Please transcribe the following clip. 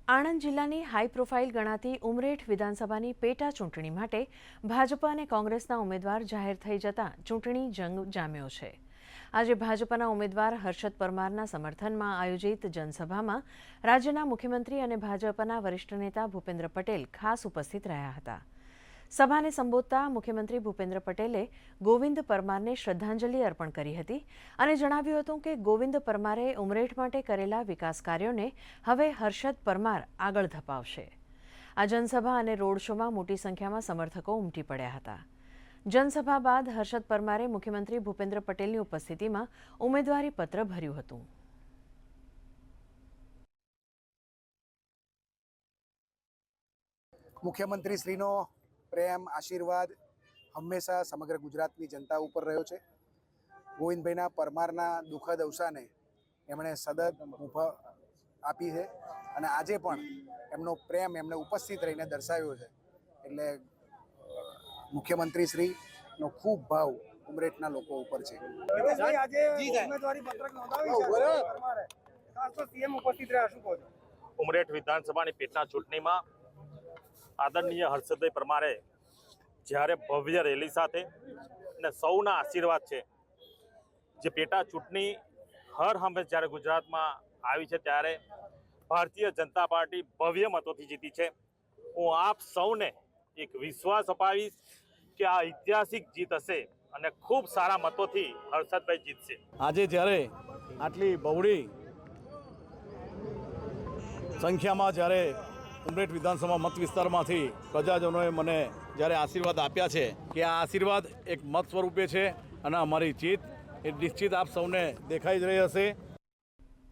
આણંદ જિલ્લાની high profile ગણાતી ઉમરેઠ વિધાનસભાની પેટા ચૂંટણી માટે ભાજપ અને કોંગ્રેસના ઉમેદવાર જાહેર થઈ જતા ચૂંટણી જંગ જામ્યો છે। આજે ભાજપના ઉમેદવાર હર્ષદ પરમારના સમર્થનમાં આયોજિત જનસભામાં રાજ્યના મુખ્યમંત્રી અને ભાજપના વરિષ્ઠ નેતા ભૂપેન્દ્ર પટેલ ખાસ ઉપસ્થિત રહ્યા હતા। સભાને સંબોધતા મુખ્યમંત્રી ભૂપેન્દ્ર પટેલે ગોવિંદ પરમારને શ્રદ્ધાંજલિ અર્પણ કરી હતી અને જણાવ્યું હતું કે ગોવિંદ પરમારે ઉમરેઠ માટે કરેલા વિકાસ કાર્યોને હવે હર્ષદ પરમાર આગળ ધપાવશે। આ જનસભા અને રોડ શોમાં મોટી સંખ્યામાં સમર્થકો ઉમટી પડ્યા હતા। જનસભા બાદ હર્ષદ પરમારે મુખ્યમંત્રી ભૂપેન્દ્ર પટેલની ઉપસ્થિતિમાં ઉમેદવારી પત્ર ભર્યું હતું। મુખ્યમંત્રી શ્રીનો પ્રેમ આશીર્વાદ હંમેશા સમગ્ર ગુજરાતની જનતા ઉપર રહ્યો છે। ગોવિંદભાઈના પરમારના દુઃખદ અવસાને એમણે સદત ઊભ આપી છે અને આજે પણ એમનો પ્રેમ એમણે ઉપસ્થિત રહીને દર્શાવ્યો છે। એટલે મુખ્યમંત્રી શ્રીનો ખૂબ ભાવ ઉમરેઠના લોકો ઉપર છે। ઉમરેઠ વિધાનસભાની પેટા ચૂંટણીમાં આદરણીય હર્ષદભાઈ પરમારે જ્યારે ભવ્ય રેલી સાથે અને સૌના આશીર્વાદ છે જે પેટા ચૂંટણી હર હંમેશ જ્યારે ગુજરાતમાં આવી છે ત્યારે ભારતીય જનતા પાર્ટી ભવ્ય મતોથી જીતી છે। હું આપ સૌને એક વિશ્વાસ અપાવીશ કે આ ઐતિહાસિક જીત હશે અને ખૂબ સારા મતોથી હર્ષદભાઈ જીતશે। આજે જ્યારે આટલી બહોળી સંખ્યામાં જ્યારે ઉમરેઠ વિધાનસભા મત વિસ્તારમાંથી પ્રજાજનોએ મને જ્યારે આશીર્વાદ આપ્યા છે કે આ આશીર્વાદ એક મત સ્વરૂપે છે અને અમારી જીત એ નિશ્ચિત આપ સૌને દેખાઈ જ રહી હશે।